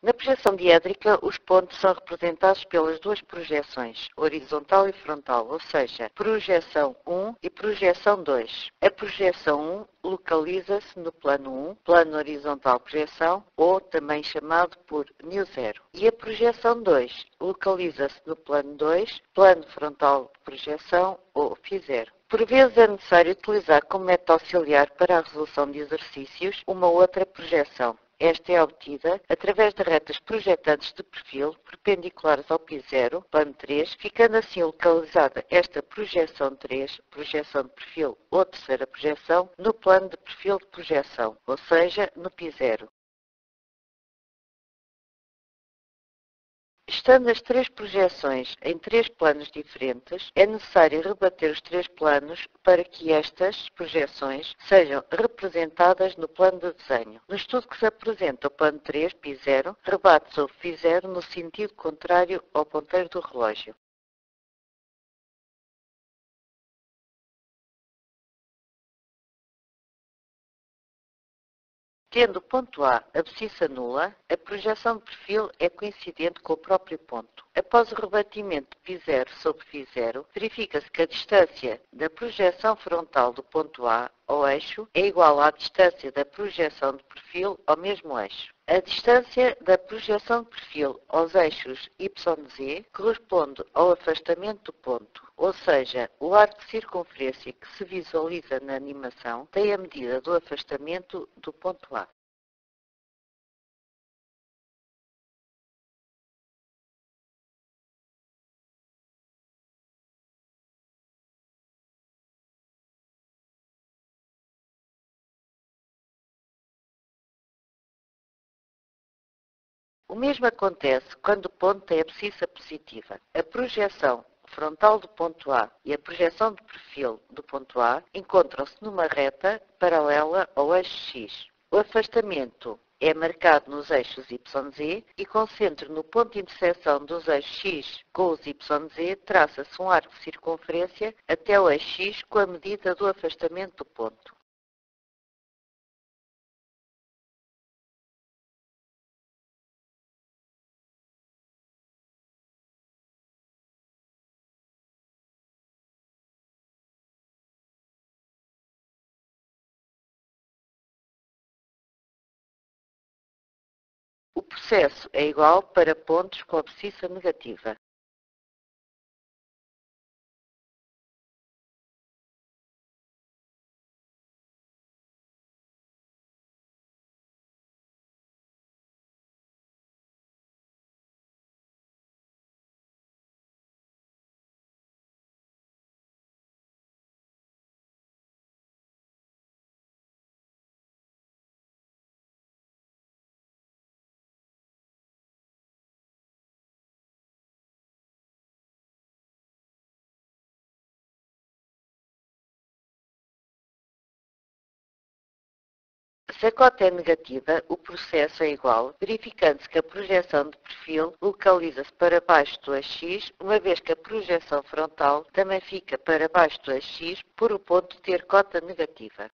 Na projeção diédrica, os pontos são representados pelas duas projeções, horizontal e frontal, ou seja, projeção 1 e projeção 2. A projeção 1 localiza-se no plano 1, plano horizontal projeção, ou também chamado por ν0. E a projeção 2 localiza-se no plano 2, plano frontal projeção, ou φ0. Por vezes é necessário utilizar como método auxiliar para a resolução de exercícios uma outra projeção. Esta é obtida através de retas projetantes de perfil perpendiculares ao π0, plano 3, ficando assim localizada esta projeção 3, projeção de perfil ou terceira projeção, no plano de perfil de projeção, ou seja, no π0. Estando as três projeções em três planos diferentes, é necessário rebater os três planos para que estas projeções sejam representadas no plano de desenho. No estudo que se apresenta o plano 3, π0, rebate-se o φ0 no sentido contrário ao ponteiro do relógio. Tendo o ponto A abscissa nula, a projeção de perfil é coincidente com o próprio ponto. Após o rebatimento de π0 sobre φ0, verifica-se que a distância da projeção frontal do ponto A ao eixo é igual à distância da projeção de perfil ao mesmo eixo. A distância da projeção de perfil aos eixos YZ corresponde ao afastamento do ponto, ou seja, o arco de circunferência que se visualiza na animação tem a medida do afastamento do ponto A. O mesmo acontece quando o ponto tem abscissa positiva. A projeção frontal do ponto A e a projeção de perfil do ponto A encontram-se numa reta paralela ao eixo X. O afastamento é marcado nos eixos YZ e concentre no ponto de intersecção dos eixos X com os YZ, traça-se um arco de circunferência até o eixo X com a medida do afastamento do ponto. O processo é igual para pontos com abscissa negativa. Se a cota é negativa, o processo é igual, verificando-se que a projeção de perfil localiza-se para baixo do eixo X, uma vez que a projeção frontal também fica para baixo do eixo X por o ponto ter cota negativa.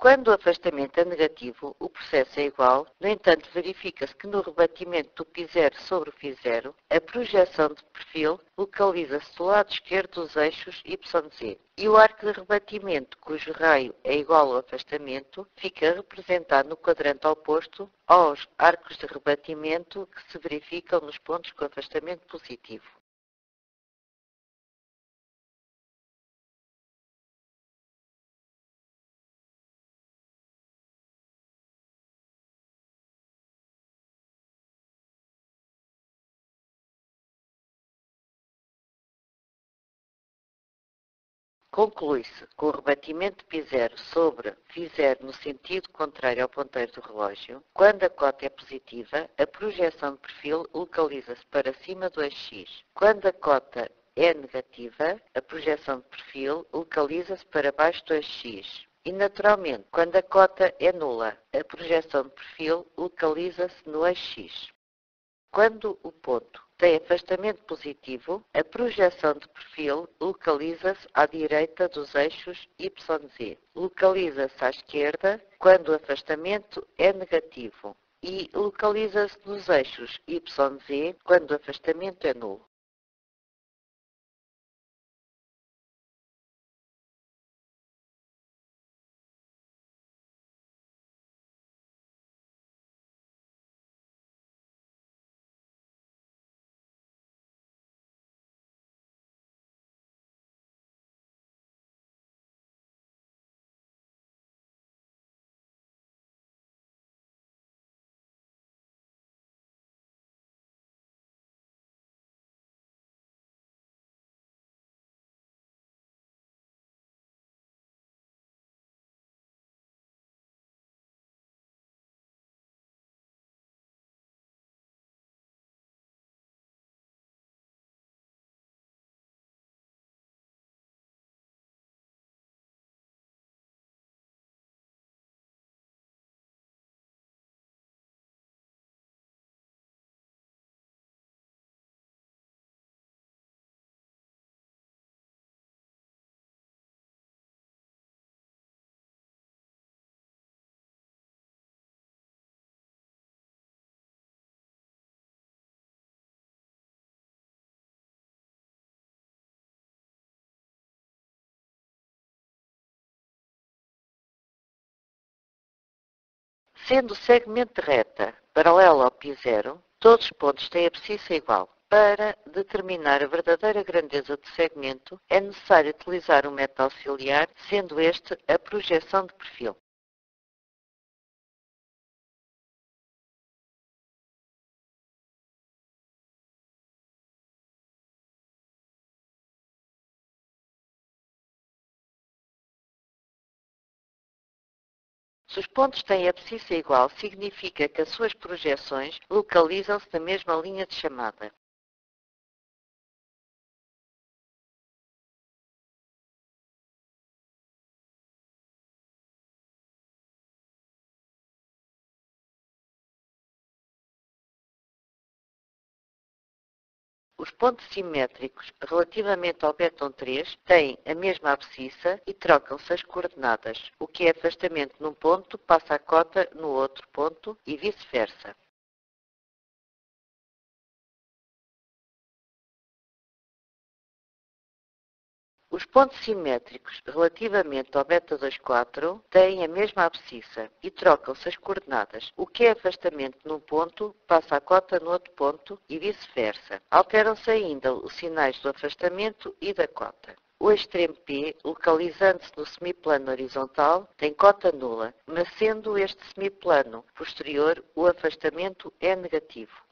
Quando o afastamento é negativo, o processo é igual, no entanto verifica-se que no rebatimento do π0 sobre o φ0, a projeção de perfil localiza-se do lado esquerdo dos eixos YZ. E o arco de rebatimento, cujo raio é igual ao afastamento, fica representado no quadrante oposto aos arcos de rebatimento que se verificam nos pontos com afastamento positivo. Conclui-se que o rebatimento de π0 sobre φ0 no sentido contrário ao ponteiro do relógio, quando a cota é positiva, a projeção de perfil localiza-se para cima do eixo X. Quando a cota é negativa, a projeção de perfil localiza-se para baixo do eixo X. E, naturalmente, quando a cota é nula, a projeção de perfil localiza-se no eixo X. Quando o ponto tem afastamento positivo, a projeção de perfil localiza-se à direita dos eixos YZ. Localiza-se à esquerda quando o afastamento é negativo e localiza-se nos eixos YZ quando o afastamento é nulo. Sendo o segmento de reta paralelo ao π0, todos os pontos têm abscissa igual. Para determinar a verdadeira grandeza do segmento, é necessário utilizar um método auxiliar, sendo este a projeção de perfil. Se os pontos têm abscissa igual, significa que as suas projeções localizam-se na mesma linha de chamada. Os pontos simétricos relativamente ao bêton 3 têm a mesma abscissa e trocam-se as coordenadas. O que é afastamento num ponto passa a cota no outro ponto e vice-versa. Os pontos simétricos relativamente ao beta 24 têm a mesma abscissa e trocam-se as coordenadas. O que é afastamento num ponto passa a cota no outro ponto e vice-versa. Alteram-se ainda os sinais do afastamento e da cota. O extremo P, localizando-se no semiplano horizontal, tem cota nula, mas sendo este semiplano posterior, o afastamento é negativo.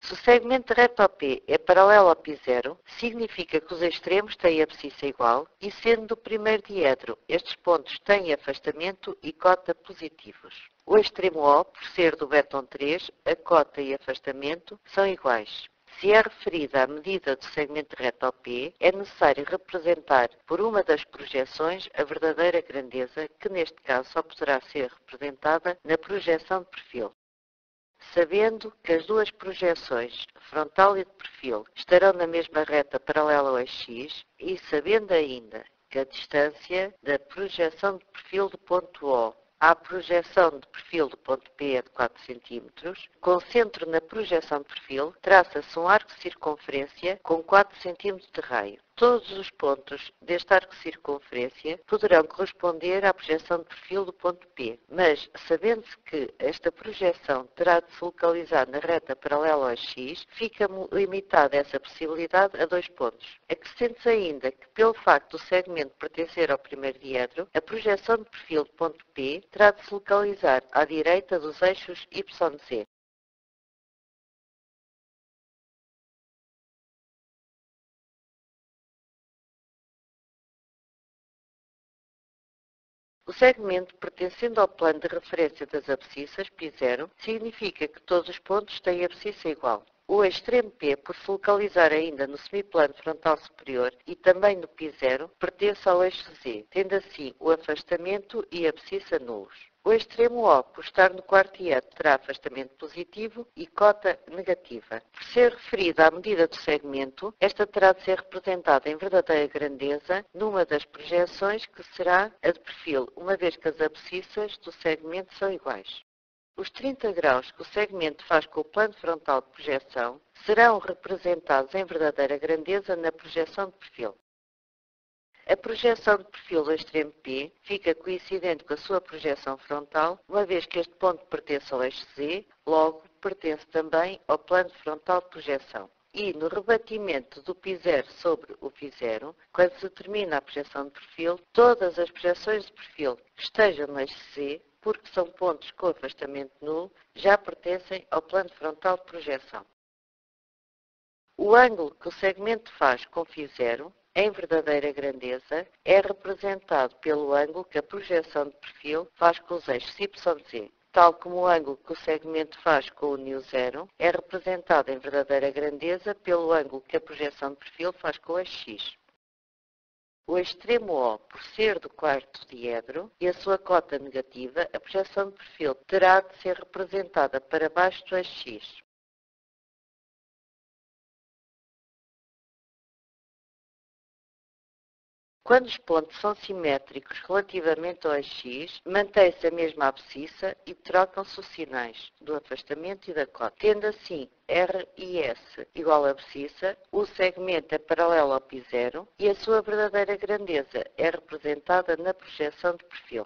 Se o segmento reto ao P é paralelo ao π0, significa que os extremos têm abscissa igual e, sendo do primeiro diedro, estes pontos têm afastamento e cota positivos. O extremo O, por ser do bêton 3, a cota e afastamento são iguais. Se é referida à medida do segmento reto ao P, é necessário representar por uma das projeções a verdadeira grandeza, que neste caso só poderá ser representada na projeção de perfil. Sabendo que as duas projeções, frontal e de perfil, estarão na mesma reta paralela ao eixo X e sabendo ainda que a distância da projeção de perfil do ponto O à projeção de perfil do ponto P é de 4 cm, com centro na projeção de perfil, traça-se um arco de circunferência com 4 cm de raio. Todos os pontos deste arco de circunferência poderão corresponder à projeção de perfil do ponto P, mas, sabendo-se que esta projeção terá de se localizar na reta paralela ao X, fica limitada essa possibilidade a 2 pontos. Acrescente-se ainda que, pelo facto do segmento pertencer ao primeiro diedro, a projeção de perfil do ponto P terá de se localizar à direita dos eixos YZ. O segmento pertencendo ao plano de referência das abscissas, π0, significa que todos os pontos têm abscissa igual. O extremo P, por se localizar ainda no semiplano frontal superior e também no π0, pertence ao eixo Z, tendo assim o afastamento e a abscissa nulos. O extremo O, por estar no quarto diedro, terá afastamento positivo e cota negativa. Por ser referida à medida do segmento, esta terá de ser representada em verdadeira grandeza numa das projeções que será a de perfil, uma vez que as abscissas do segmento são iguais. Os 30 graus que o segmento faz com o plano frontal de projeção serão representados em verdadeira grandeza na projeção de perfil. A projeção de perfil do extremo P fica coincidente com a sua projeção frontal, uma vez que este ponto pertence ao eixo Z, logo pertence também ao plano frontal de projeção. E no rebatimento do π0 sobre o π0, quando se determina a projeção de perfil, todas as projeções de perfil que estejam no eixo Z, porque são pontos com afastamento nulo, já pertencem ao plano frontal de projeção. O ângulo que o segmento faz com φ0, em verdadeira grandeza, é representado pelo ângulo que a projeção de perfil faz com os eixos YZ, tal como o ângulo que o segmento faz com o µ0 é representado em verdadeira grandeza pelo ângulo que a projeção de perfil faz com o eixo X. O extremo O, por ser do quarto diedro e a sua cota negativa, a projeção de perfil terá de ser representada para baixo do eixo X. Quando os pontos são simétricos relativamente ao X, mantém-se a mesma abscissa e trocam-se os sinais do afastamento e da cota. Tendo assim R e S igual a abscissa, o segmento é paralelo ao π0 e a sua verdadeira grandeza é representada na projeção de perfil.